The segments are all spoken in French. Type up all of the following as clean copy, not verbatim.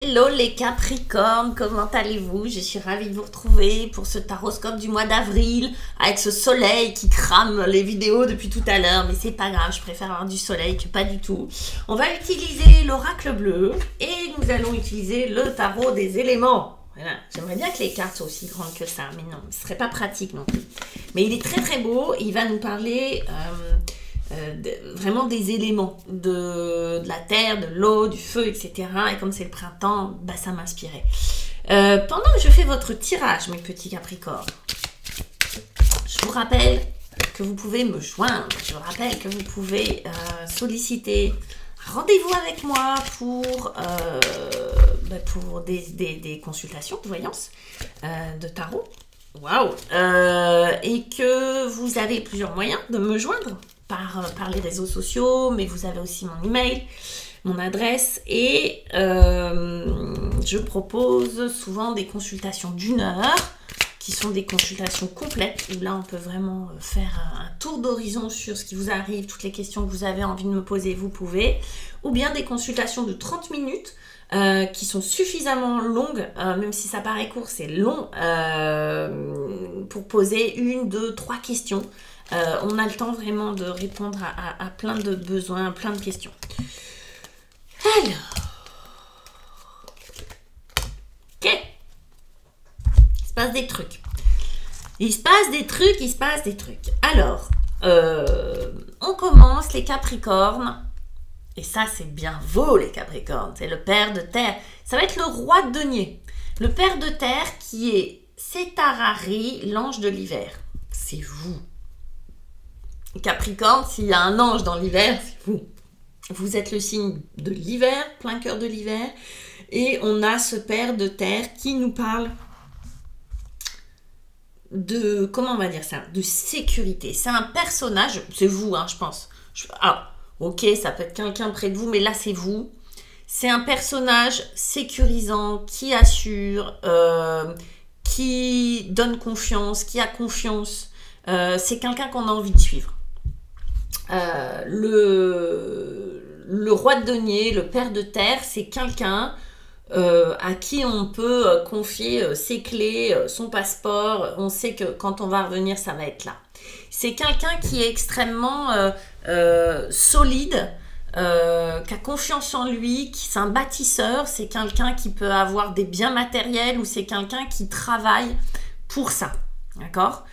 Hello les Capricornes, comment allez-vous? Je suis ravie de vous retrouver pour ce taroscope du mois d'avril avec ce soleil qui crame les vidéos depuis tout à l'heure, mais c'est pas grave, je préfère avoir du soleil que pas du tout. On va utiliser l'oracle bleu et nous allons utiliser le tarot des éléments. Voilà. J'aimerais bien que les cartes soient aussi grandes que ça, mais non, ce serait pas pratique non plus. Mais il est très très beau, il va nous parler vraiment des éléments, de la terre, de l'eau, du feu, etc. Et comme c'est le printemps, bah, ça m'inspirait. Pendant que je fais votre tirage, mes petits Capricornes, je vous rappelle que vous pouvez me joindre. Je vous rappelle que vous pouvez solliciter un rendez-vous avec moi pour des consultations de voyance, de tarot. Waouh! Et que vous avez plusieurs moyens de me joindre par les réseaux sociaux, mais vous avez aussi mon email, mon adresse, et je propose souvent des consultations d'1 heure, qui sont des consultations complètes, où là on peut vraiment faire un tour d'horizon sur ce qui vous arrive, toutes les questions que vous avez envie de me poser, vous pouvez, ou bien des consultations de 30 minutes, qui sont suffisamment longues, même si ça paraît court, c'est long, pour poser 1, 2, 3 questions. On a le temps vraiment de répondre à plein de besoins, plein de questions. Alors, ok, il se passe des trucs. Il se passe des trucs. Alors, on commence les Capricornes. Et ça, c'est bien vous, les Capricornes. C'est le père de terre. Ça va être le roi de denier. Le père de terre qui est Setarari, l'ange de l'hiver. C'est vous. Capricorne, s'il y a un ange dans l'hiver, c'est vous. Vous êtes le signe de l'hiver, plein cœur de l'hiver. Et on a ce père de terre qui nous parle de, comment on va dire ça, de sécurité. C'est un personnage, c'est vous, hein, je pense. Ok, ça peut être quelqu'un près de vous, mais là, c'est vous. C'est un personnage sécurisant, qui assure, qui donne confiance, qui a confiance. C'est quelqu'un qu'on a envie de suivre. Le roi de denier, le père de terre, c'est quelqu'un à qui on peut confier ses clés, son passeport. On sait que quand on va revenir, ça va être là. C'est quelqu'un qui est extrêmement solide, qui a confiance en lui, c'est un bâtisseur, c'est quelqu'un qui peut avoir des biens matériels ou c'est quelqu'un qui travaille pour ça. D'accord ?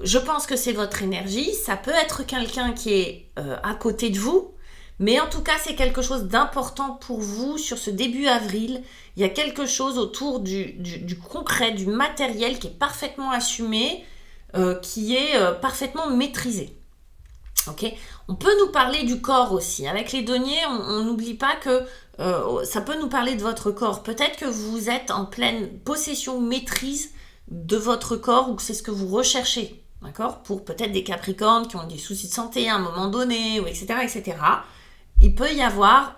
Je pense que c'est votre énergie. Ça peut être quelqu'un qui est à côté de vous, mais en tout cas, c'est quelque chose d'important pour vous sur ce début avril. Il y a quelque chose autour du concret, du matériel qui est parfaitement assumé, qui est parfaitement maîtrisé. Okay. On peut nous parler du corps aussi. Avec les deniers, on n'oublie pas que ça peut nous parler de votre corps. Peut-être que vous êtes en pleine possession ou maîtrise de votre corps ou que c'est ce que vous recherchez. D'accord ? Pour peut-être des Capricornes qui ont des soucis de santé à un moment donné, ou etc., etc. Il peut y avoir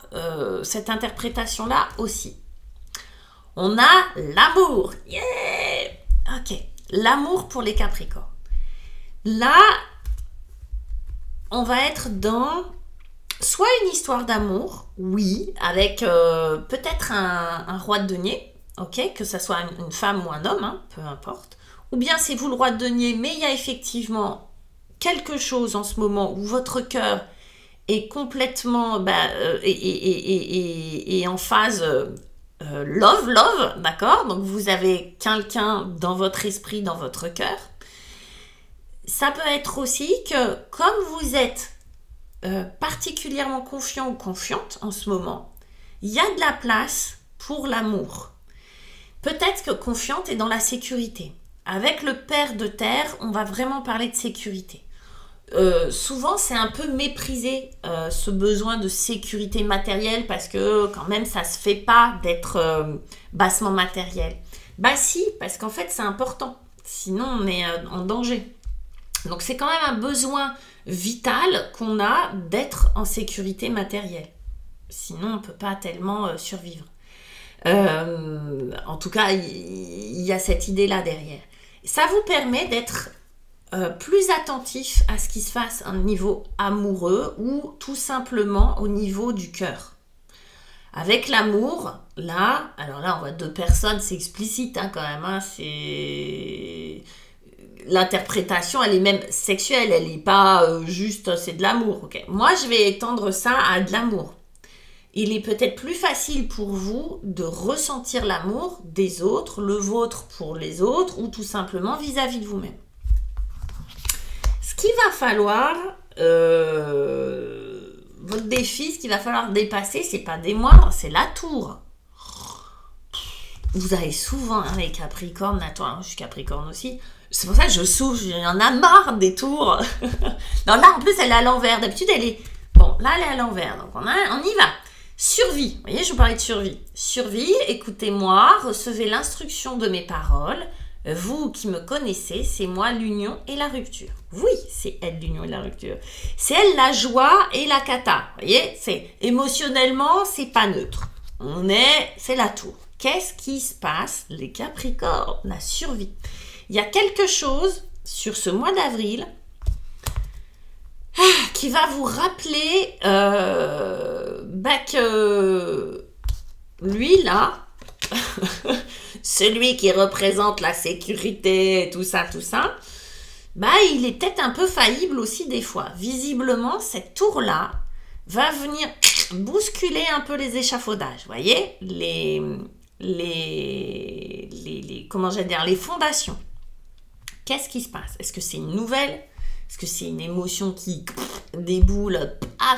cette interprétation-là aussi. On a l'amour. Yeah! Ok. L'amour pour les Capricornes. Là, on va être dans soit une histoire d'amour, oui, avec peut-être un roi de denier, ok, que ce soit une femme ou un homme, hein, peu importe. Ou bien c'est vous le roi de denier, mais il y a effectivement quelque chose en ce moment où votre cœur est complètement et en phase love, d'accord? Donc vous avez quelqu'un dans votre esprit, dans votre cœur. Ça peut être aussi que comme vous êtes particulièrement confiant ou confiante en ce moment, il y a de la place pour l'amour. Peut-être que confiante est dans la sécurité. Avec le père de terre, on va vraiment parler de sécurité. Souvent, c'est un peu méprisé ce besoin de sécurité matérielle parce que quand même, ça se fait pas d'être bassement matériel. Bah si, parce qu'en fait, c'est important. Sinon, on est en danger. Donc, c'est quand même un besoin vital qu'on a d'être en sécurité matérielle. Sinon, on ne peut pas tellement survivre. En tout cas, il y a cette idée-là derrière. Ça vous permet d'être plus attentif à ce qui se passe au niveau amoureux ou tout simplement au niveau du cœur. Avec l'amour, là, alors là, on voit deux personnes, c'est explicite hein, quand même. Hein, c'est l'interprétation, elle est même sexuelle, elle n'est pas juste c'est de l'amour. Okay. Moi, je vais étendre ça à de l'amour. Il est peut-être plus facile pour vous de ressentir l'amour des autres, le vôtre pour les autres, ou tout simplement vis-à-vis de vous-même. Ce qu'il va falloir, votre défi, ce qu'il va falloir dépasser, c'est pas des moindres, c'est la tour. Vous avez souvent, hein, les Capricornes, attends, je suis Capricorne aussi, c'est pour ça que je souffre, il y en a marre des tours. Non, là, en plus, elle est à l'envers. D'habitude, elle est... Bon, là, elle est à l'envers, donc on y va. Survie, vous voyez, je vous parlais de survie. Survie, écoutez-moi, recevez l'instruction de mes paroles. Vous qui me connaissez, c'est moi l'union et la rupture. Oui, c'est elle l'union et la rupture. C'est elle la joie et la cata. Vous voyez, c'est émotionnellement, c'est pas neutre. C'est la tour. Qu'est-ce qui se passe, les Capricornes? La survie. Il y a quelque chose sur ce mois d'avril qui va vous rappeler que lui là, celui qui représente la sécurité, tout ça, il est peut-être un peu faillible aussi des fois. Visiblement, cette tour-là va venir bousculer un peu les échafaudages. Vous voyez, comment j'allais dire, les fondations. Qu'est-ce qui se passe? Est-ce que c'est une nouvelle? Est-ce que c'est une émotion qui déboule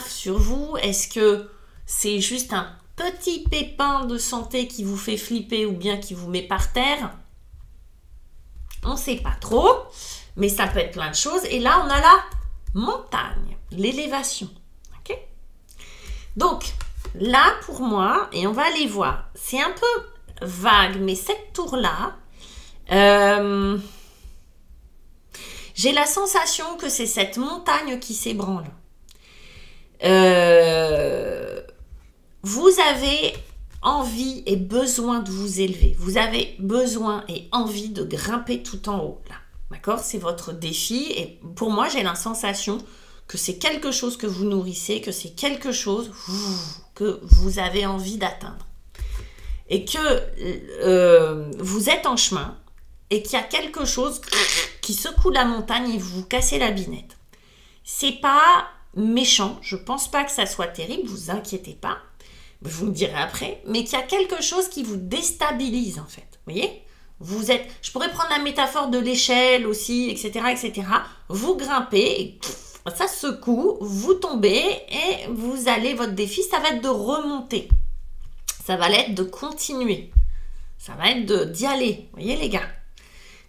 sur vous? Est-ce que c'est juste un petit pépin de santé qui vous fait flipper ou bien qui vous met par terre? On ne sait pas trop, mais ça peut être plein de choses. Et là, on a la montagne, l'élévation. Okay. Donc, là, pour moi, et on va aller voir, c'est un peu vague, mais cette tour-là, j'ai la sensation que c'est cette montagne qui s'ébranle. Vous avez envie et besoin de vous élever. Vous avez besoin et envie de grimper tout en haut. Là, d'accord? C'est votre défi. Et pour moi, j'ai la sensation que c'est quelque chose que vous nourrissez, que c'est quelque chose que vous avez envie d'atteindre. Et que vous êtes en chemin et qu'il y a quelque chose qui secoue la montagne et vous cassez la binette. C'est pas méchant, je pense pas que ça soit terrible, vous inquiétez pas, vous me direz après, mais qu'il y a quelque chose qui vous déstabilise en fait, vous voyez? Vous êtes, je pourrais prendre la métaphore de l'échelle aussi, etc., vous grimpez, et ça secoue, vous tombez et vous allez, votre défi, ça va être de remonter, ça va être de continuer, ça va être d'y aller, vous voyez les gars?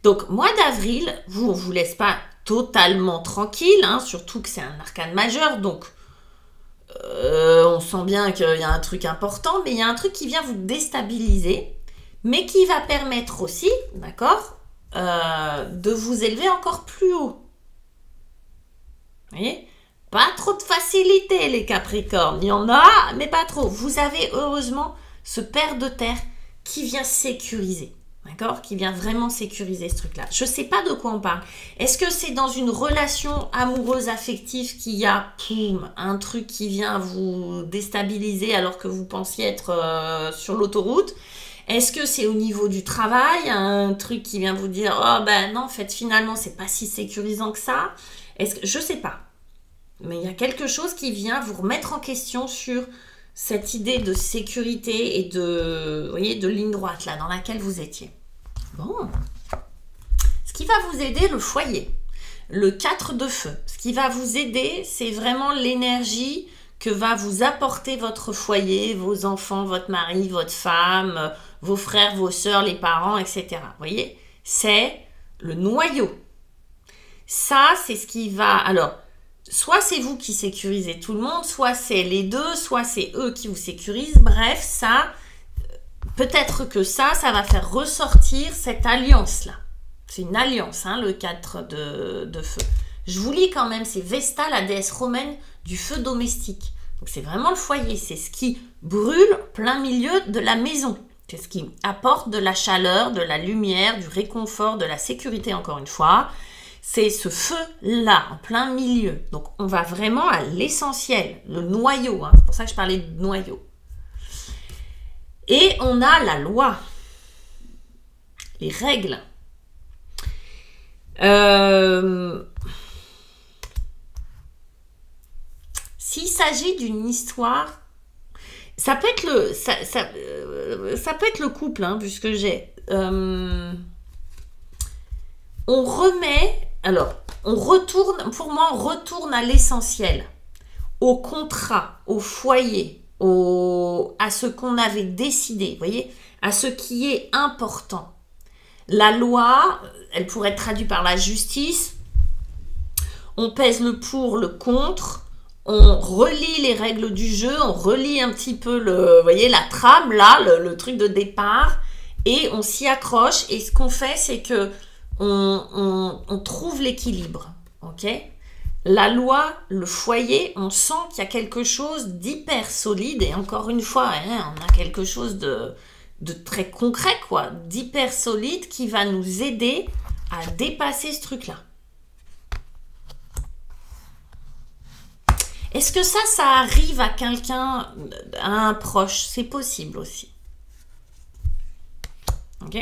Donc, mois d'avril, on ne vous laisse pas totalement tranquille, hein, surtout que c'est un arcane majeur, donc on sent bien qu'il y a un truc important, mais il y a un truc qui vient vous déstabiliser, mais qui va permettre aussi, d'accord, de vous élever encore plus haut. Vous voyez? Pas trop de facilité, les Capricornes. Il y en a, mais pas trop. Vous avez heureusement ce père de terre qui vient sécuriser. D'accord? Qui vient vraiment sécuriser ce truc-là. Je ne sais pas de quoi on parle. Est-ce que c'est dans une relation amoureuse affective qu'il y a un truc qui vient vous déstabiliser alors que vous pensiez être sur l'autoroute? Est-ce que c'est au niveau du travail, un truc qui vient vous dire « Oh ben non, en fait, finalement, c'est pas si sécurisant que ça ?» Je ne sais pas. Mais il y a quelque chose qui vient vous remettre en question sur cette idée de sécurité et de, vous voyez, de ligne droite là dans laquelle vous étiez. Bon. Ce qui va vous aider, le foyer, le 4 de feu. Ce qui va vous aider, c'est vraiment l'énergie que va vous apporter votre foyer, vos enfants, votre mari, votre femme, vos frères, vos sœurs, les parents, etc. Vous voyez, c'est le noyau. Ça, c'est ce qui va... Alors, soit c'est vous qui sécurisez tout le monde, soit c'est les deux, soit c'est eux qui vous sécurisent. Bref, ça, peut-être que ça va faire ressortir cette alliance-là. C'est une alliance, hein, le 4 de feu. Je vous lis quand même, c'est Vesta, la déesse romaine du feu domestique. Donc c'est vraiment le foyer, c'est ce qui brûle plein milieu de la maison. C'est ce qui apporte de la chaleur, de la lumière, du réconfort, de la sécurité encore une fois. C'est ce feu-là, en plein milieu. Donc, on va vraiment à l'essentiel, le noyau. Hein. C'est pour ça que je parlais de noyau. Et on a la loi, les règles. S'il s'agit d'une histoire, ça peut être ça peut être le couple, hein, puisque j'ai... on remet... Alors, on retourne... Pour moi, on retourne à l'essentiel, au contrat, au foyer, à ce qu'on avait décidé, vous voyez, à ce qui est important. La loi, elle pourrait être traduite par la justice. On pèse le pour, le contre. On relit les règles du jeu. On relit un petit peu vous voyez, la trame, là, le truc de départ. Et on s'y accroche. Et ce qu'on fait, c'est que on trouve l'équilibre. Ok ? La loi, le foyer, on sent qu'il y a quelque chose d'hyper solide. Et encore une fois, hein, on a quelque chose de très concret, quoi, d'hyper solide qui va nous aider à dépasser ce truc-là. Est-ce que ça arrive à quelqu'un, à un proche? C'est possible aussi. Ok?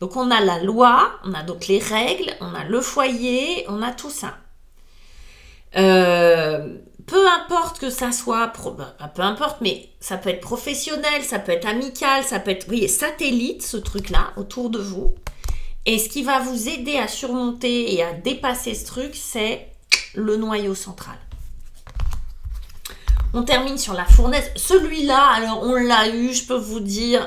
Donc, on a la loi, on a donc les règles, on a le foyer, on a tout ça. Peu importe que ça soit, peu importe, mais ça peut être professionnel, ça peut être amical, ça peut être, vous voyez, satellite, ce truc-là, autour de vous. Et ce qui va vous aider à surmonter et à dépasser ce truc, c'est le noyau central. On termine sur la fournaise. Celui-là, alors on l'a eu, je peux vous dire,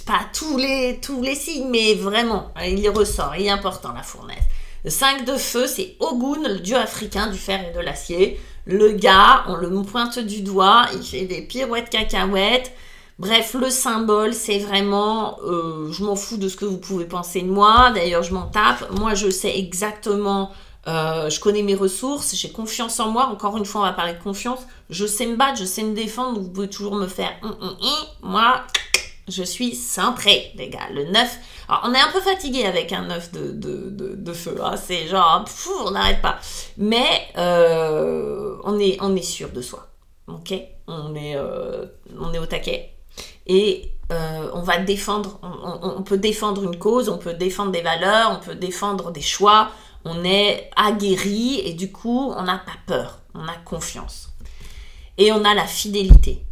pas tous les signes, mais vraiment, il y ressort, il est important, la fournaise. Le 5 de feu, c'est Ogun, le dieu africain du fer et de l'acier. Le gars, on le pointe du doigt, il fait des pirouettes cacahuètes. Bref, le symbole, c'est vraiment, je m'en fous de ce que vous pouvez penser de moi. D'ailleurs, je m'en tape. Moi, je sais exactement, je connais mes ressources, j'ai confiance en moi. Encore une fois, on va parler de confiance. Je sais me battre, je sais me défendre. Donc vous pouvez toujours me faire moi, je suis centrée, les gars. Le 9. Alors, on est un peu fatigué avec un 9 de feu. Hein. C'est genre, on n'arrête pas. Mais on est sûr de soi. Ok, on est au taquet. Et on va défendre, on peut défendre une cause, on peut défendre des valeurs, on peut défendre des choix. On est aguerri et du coup, on n'a pas peur. On a confiance. Et on a la fidélité.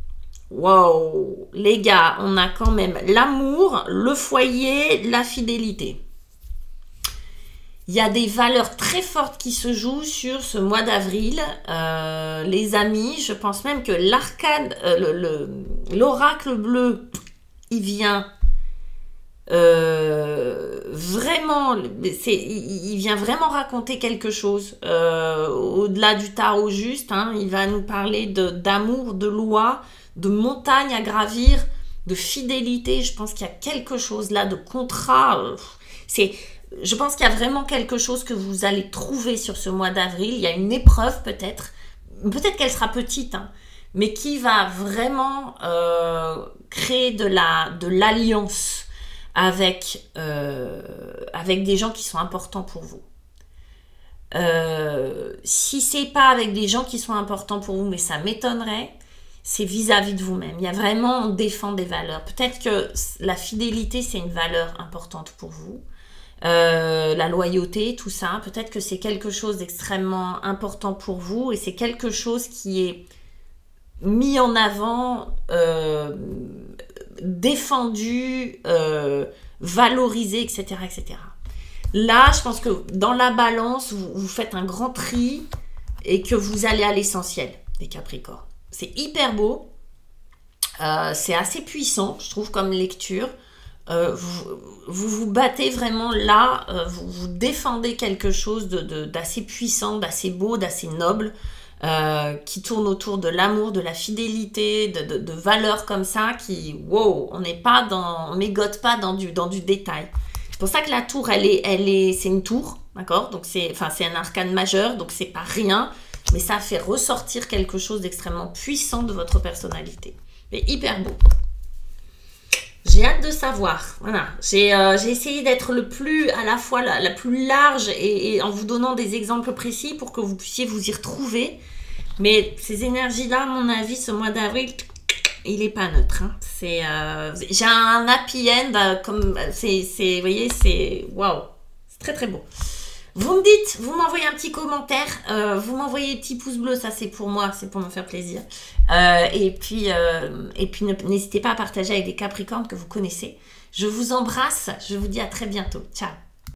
Wow, les gars, on a quand même l'amour, le foyer, la fidélité. Il y a des valeurs très fortes qui se jouent sur ce mois d'avril. Les amis, je pense même que l'arcane, l'oracle bleu, il vient vraiment, il vient vraiment raconter quelque chose. Au-delà du tarot juste, hein, il va nous parler d'amour, de loi, de montagne à gravir, de fidélité. Je pense qu'il y a quelque chose là, de contrat. Je pense qu'il y a vraiment quelque chose que vous allez trouver sur ce mois d'avril. Il y a une épreuve peut-être qu'elle sera petite, hein, mais qui va vraiment créer de l'alliance avec des gens qui sont importants pour vous. Si c'est pas avec des gens qui sont importants pour vous, mais ça m'étonnerait, c'est vis-à-vis de vous-même. Il y a vraiment, on défend des valeurs. Peut-être que la fidélité, c'est une valeur importante pour vous. La loyauté, tout ça. Peut-être que c'est quelque chose d'extrêmement important pour vous et c'est quelque chose qui est mis en avant, défendu, valorisé, etc., etc. Là, je pense que dans la balance, vous faites un grand tri et que vous allez à l'essentiel, les Capricornes. C'est hyper beau, c'est assez puissant, je trouve, comme lecture. Vous battez vraiment là, vous défendez quelque chose d'assez puissant, d'assez beau, d'assez noble, qui tourne autour de l'amour, de la fidélité, de valeurs comme ça, qui, wow, on mégote pas dans du détail. C'est pour ça que la tour, c'est une tour, d'accord? Donc c'est un arcane majeur, donc c'est pas rien, mais ça fait ressortir quelque chose d'extrêmement puissant de votre personnalité. Mais hyper beau. J'ai hâte de savoir. Voilà. J'ai essayé d'être à la fois la plus large et en vous donnant des exemples précis pour que vous puissiez vous y retrouver. Mais ces énergies-là, à mon avis, ce mois d'avril, il est pas neutre. Hein. J'ai un happy end, comme vous voyez, c'est waouh, c'est très très beau. Vous me dites, vous m'envoyez un petit commentaire, vous m'envoyez des petits pouces bleus, ça c'est pour moi, c'est pour me faire plaisir. Et puis n'hésitez pas à partager avec des Capricornes que vous connaissez. Je vous embrasse, je vous dis à très bientôt. Ciao.